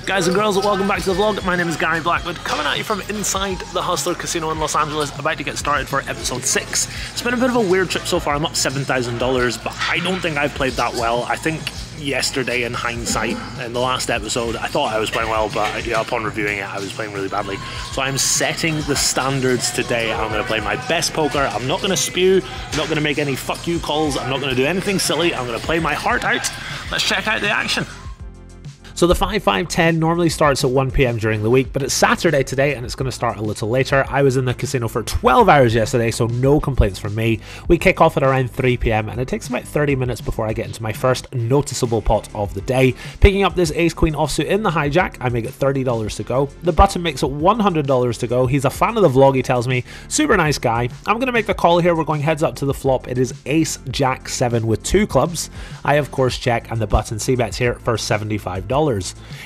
Guys and girls, welcome back to the vlog. My name is Gary Blackwood, coming at you from inside the Hustler Casino in Los Angeles, about to get started for episode 6. It's been a bit of a weird trip so far. I'm up $7,000, but I don't think I've played that well. I think yesterday, in hindsight, in the last episode, I thought I was playing well, but yeah, upon reviewing it, I was playing really badly. So I'm setting the standards today. I'm going to play my best poker. I'm not going to spew, I'm not going to make any fuck you calls, I'm not going to do anything silly. I'm going to play my heart out. Let's check out the action. So the 5-5-10 normally starts at 1 PM during the week, but it's Saturday today and it's going to start a little later. I was in the casino for 12 hours yesterday, so no complaints from me. We kick off at around 3 PM and it takes about 30 minutes before I get into my first noticeable pot of the day. Picking up this ace-queen offsuit in the hijack, I make it $30 to go. The button makes it $100 to go. He's a fan of the vlog, he tells me. Super nice guy. I'm going to make the call here. We're going heads up to the flop. It is ace-jack-7 with 2 clubs. I, of course, check and the button c-bets here for $75.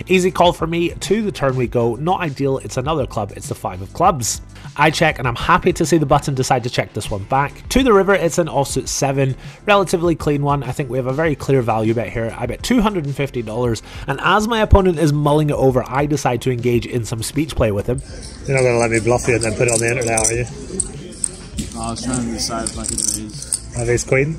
Easy call for me. To the turn we go. Not ideal. It's another club. It's the 5 of clubs. I check and I'm happy to see the button decide to check this one back. To the river, it's an offsuit 7. Relatively clean one. I think we have a very clear value bet here. I bet $250, and as my opponent is mulling it over, I decide to engage in some speech play with him. You're not going to let me bluff you and then put it on the internet, are you? I was trying to decide if I could raise. Have ace queen?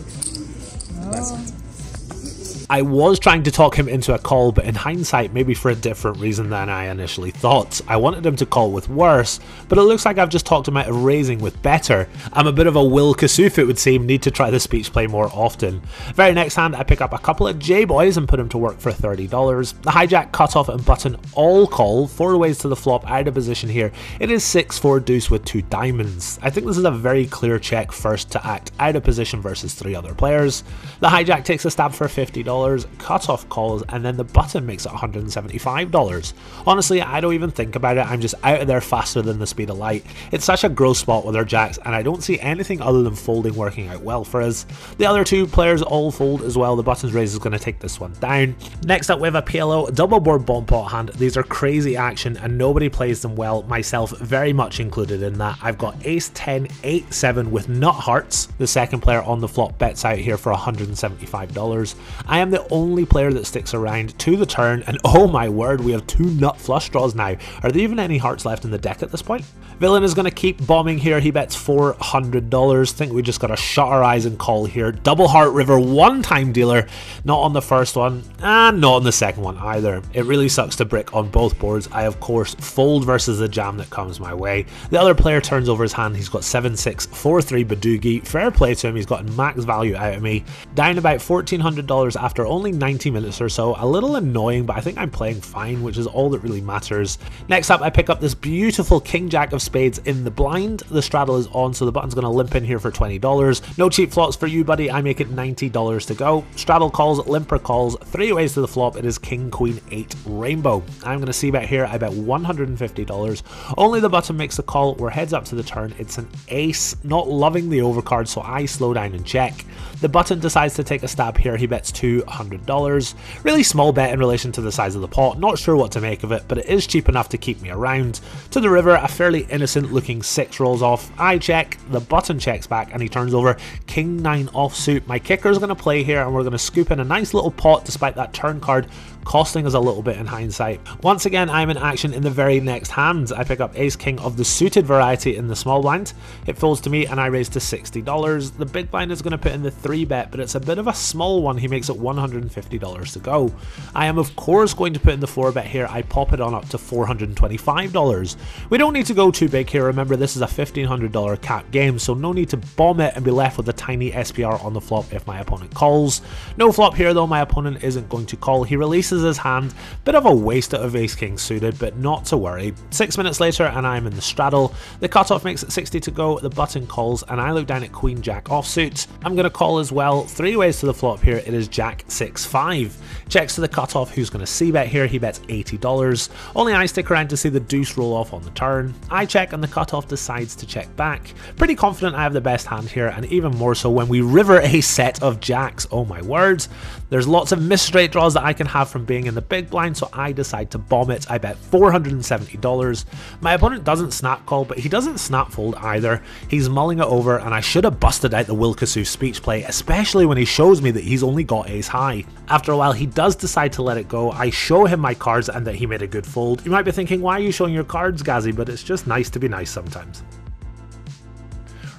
I was trying to talk him into a call, but in hindsight, maybe for a different reason than I initially thought. I wanted him to call with worse, but it looks like I've just talked him out of raising with better. I'm a bit of a Will Kasuf, it would seem, need to try the speech play more often. Very next hand, I pick up a couple of J-boys and put him to work for $30. The hijack, cutoff and button all call. 4 ways to the flop, out of position here. It is 6-4 deuce with 2 diamonds. I think this is a very clear check first to act out of position versus 3 other players. The hijack takes a stab for $50. Cutoff calls, and then the button makes it $175. Honestly, I don't even think about it. I'm just out of there faster than the speed of light. It's such a gross spot with our jacks, and I don't see anything other than folding working out well for us. The other 2 players all fold as well. The button's raise is going to take this one down. Next up, we have a PLO double board bomb pot hand. These are crazy action, and nobody plays them well, myself very much included in that. I've got ace 10, 8, 7 with nut hearts. The second player on the flop bets out here for $175. I am the only player that sticks around to the turn, and oh my word, we have 2 nut flush draws now. Are there even any hearts left in the deck at this point? Villain is going to keep bombing here. He bets $400. Think we just got to shut our eyes and call here. Double heart river, 1-time dealer. Not on the first one, and not on the second one either. It really sucks to brick on both boards. I, of course, fold versus the jam that comes my way. The other player turns over his hand. He's got 7-6, 4-3 Badoogie. Fair play to him. He's gotten max value out of me. Down about $1,400 after only 90 minutes or so. A little annoying, but I think I'm playing fine, which is all that really matters. Next up, I pick up this beautiful king jack of spades in the blind. The straddle is on, so the button's going to limp in here for $20. No cheap flops for you, buddy. I make it $90 to go. Straddle calls, limper calls, 3 ways to the flop. It is king, queen, 8 rainbow. I'm going to see bet here. I bet $150. Only the button makes the call. We're heads up to the turn. It's an ace. Not loving the overcard, so I slow down and check. The button decides to take a stab here. He bets $200. Really small bet in relation to the size of the pot. Not sure what to make of it, but it is cheap enough to keep me around. To the river, a fairly innocent looking 6 rolls off. I check, the button checks back, and he turns over king 9 offsuit. My kicker is going to play here, and we're going to scoop in a nice little pot despite that turn card costing us a little bit in hindsight. Once again, I'm in action in the very next hand. I pick up ace king of the suited variety in the small blind. It folds to me and I raise to $60. The big blind is going to put in the 3 bet, but it's a bit of a small one. He makes it $150 to go. I am, of course, going to put in the 4 bet here. I pop it on up to $425. We don't need to go too big here. Remember, this is a $1,500 cap game, so no need to bomb it and be left with a tiny SPR on the flop if my opponent calls. No flop here though. My opponent isn't going to call. He releases his hand. Bit of a waste out of ace king suited, but not to worry. 6 minutes later and I'm in the straddle. The cutoff makes it 60 to go. The button calls and I look down at queen jack offsuit. I'm going to call as well. 3 ways to the flop here. It is jack 6-5. Checks to the cutoff. Who's going to c-bet here? He bets $80. Only I stick around to see the deuce roll off on the turn. I check and the cutoff decides to check back. Pretty confident I have the best hand here, and even more so when we river a set of jacks. Oh my words. There's lots of missed straight draws that I can have from being in the big blind, so I decide to bomb it. I bet $470. My opponent doesn't snap call, but he doesn't snap fold either. He's mulling it over, and I should have busted out the Wilkesoo speech play, especially when he shows me that he's only got ace high. After a while, he does decide to let it go. I show him my cards and that he made a good fold. You might be thinking, why are you showing your cards, Gazzy? But it's just nice to be nice sometimes.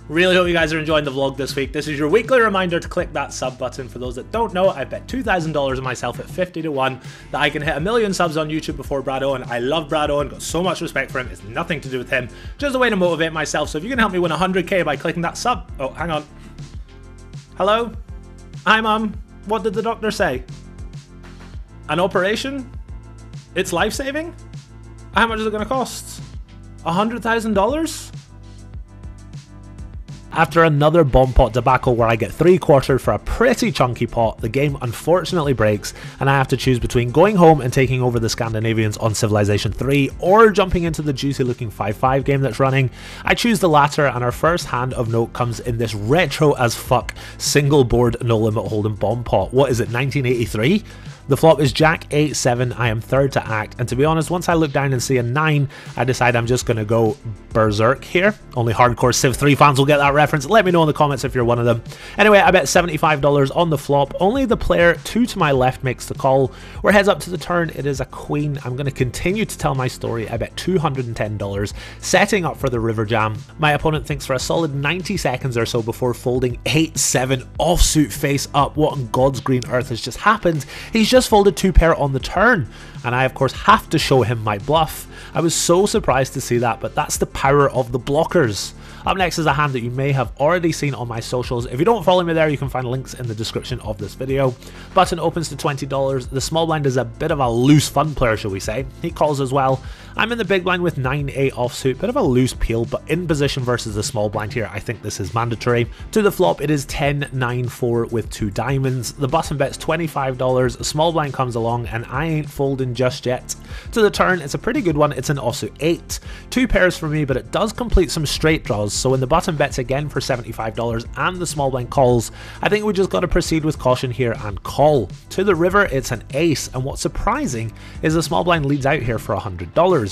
Really hope you guys are enjoying the vlog this week. This is your weekly reminder to click that sub button. For those that don't know, I bet $2,000 on myself at 50 to 1 that I can hit 1 million subs on YouTube before Brad Owen. I love Brad Owen, got so much respect for him. It's nothing to do with him, just a way to motivate myself. So if you can help me win 100k by clicking that sub. Oh, hang on. Hello? Hi, Mum. What did the doctor say? An operation? It's life-saving? How much is it going to cost? $100,000? After another bomb pot debacle where I get 3/4 for a pretty chunky pot, the game unfortunately breaks and I have to choose between going home and taking over the Scandinavians on Civilization 3 or jumping into the juicy looking 5-5 game that's running. I choose the latter, and our first hand of note comes in this retro as fuck single board no limit hold'em bomb pot. What is it, 1983? The flop is Jack 8-7, I am third to act, and to be honest, once I look down and see a 9, I decide I'm just going to go berserk here. Only hardcore Civ 3 fans will get that reference. Let me know in the comments if you're one of them. Anyway, I bet $75 on the flop. Only the player 2 to my left makes the call. We're heads up to the turn. It is a queen. I'm going to continue to tell my story. I bet $210, setting up for the river jam. My opponent thinks for a solid 90 seconds or so before folding 8-7 offsuit face up. What on God's green earth has just happened? He's just folded 2 pair on the turn, and I of course have to show him my bluff. I was so surprised to see that, but that's the power of the blockers. Up next is a hand that you may have already seen on my socials. If you don't follow me there, you can find links in the description of this video. Button opens to $20. The small blind is a bit of a loose fun player, shall we say. He calls as well. I'm in the big blind with 9-8 offsuit, bit of a loose peel, but in position versus the small blind here, I think this is mandatory. To the flop, it is 10-9-4 with 2 diamonds. The button bets $25. Small blind comes along, and I ain't folding just yet. To the turn, it's a pretty good one. It's an offsuit 8. 2 pairs for me, but it does complete some straight draws. So when the button bets again for $75 and the small blind calls, I think we just got to proceed with caution here and call. To the river, it's an ace, and what's surprising is the small blind leads out here for $100.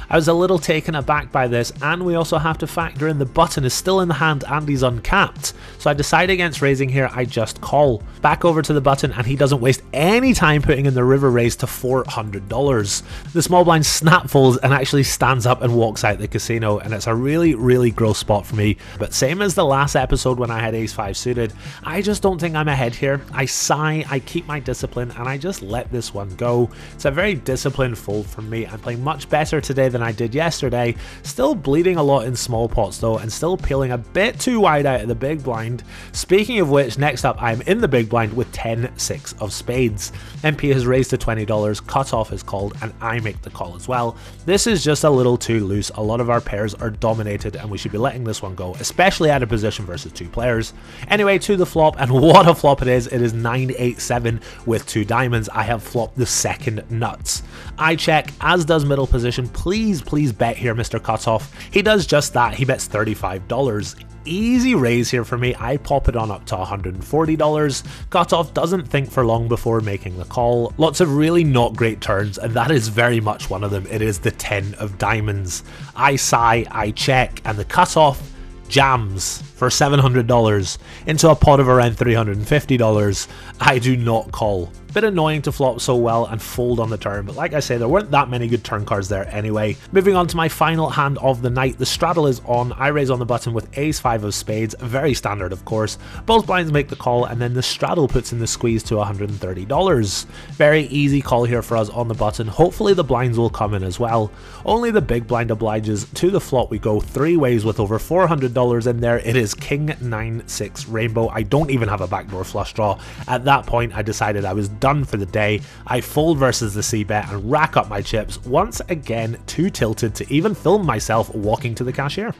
I was a little taken aback by this, and we also have to factor in the button is still in the hand and he's uncapped. So I decide against raising here. I just call. Back over to the button, and he doesn't waste any time putting in the river raise to $400. The small blind snap folds and actually stands up and walks out the casino, and it's a really gross spot for me. But same as the last episode when I had ace-5 suited, I just don't think I'm ahead here. I sigh, I keep my discipline, and I just let this one go. It's a very disciplined fold from me. I'm playing much better today than I did yesterday, still bleeding a lot in small pots though, and still peeling a bit too wide out of the big blind. Speaking of which, next up I'm in the big blind with 10-6 of spades. MP has raised to $20, cutoff is called, and I make the call as well. This is just a little too loose. A lot of our pairs are dominated, and we should be letting this one go, especially out of position versus 2 players. Anyway, to the flop, and what a flop it is. It is 9-8-7 with 2 diamonds. I have flopped the second nuts. I check, as does middle position. Please bet here, Mr. Cutoff. He does just that. He bets $35. Easy raise here for me. I pop it on up to $140. Cutoff doesn't think for long before making the call. Lots of really not great turns, and that is very much one of them. It is the 10 of diamonds. I sigh, I check, and the cutoff jams for $700 into a pot of around $350. I do not call. Bit annoying to flop so well and fold on the turn, but like I say, there weren't that many good turn cards there anyway. Moving on to my final hand of the night, the straddle is on. I raise on the button with ace-5 of spades, very standard of course. Both blinds make the call, and then the straddle puts in the squeeze to $130. Very easy call here for us on the button. Hopefully the blinds will come in as well. Only the big blind obliges. To the flop we go 3 ways with over $400 in there. It is King 9-6 rainbow. I don't even have a backdoor flush draw. At that point I decided I was done for the day. I fold versus the c-bet and rack up my chips, once again too tilted to even film myself walking to the cashier.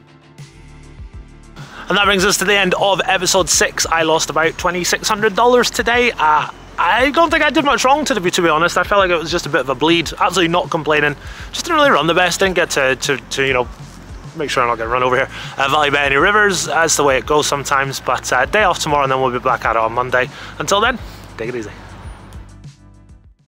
And that brings us to the end of episode 6. I lost about $2,600 today. I don't think I did much wrong, to be honest. I felt like it was just a bit of a bleed. Absolutely not complaining. Just didn't really run the best. Didn't get to you know, make sure I'm not getting run over here. Value bet any rivers. That's the way it goes sometimes. But day off tomorrow, and then we'll be back at it on Monday. Until then, take it easy.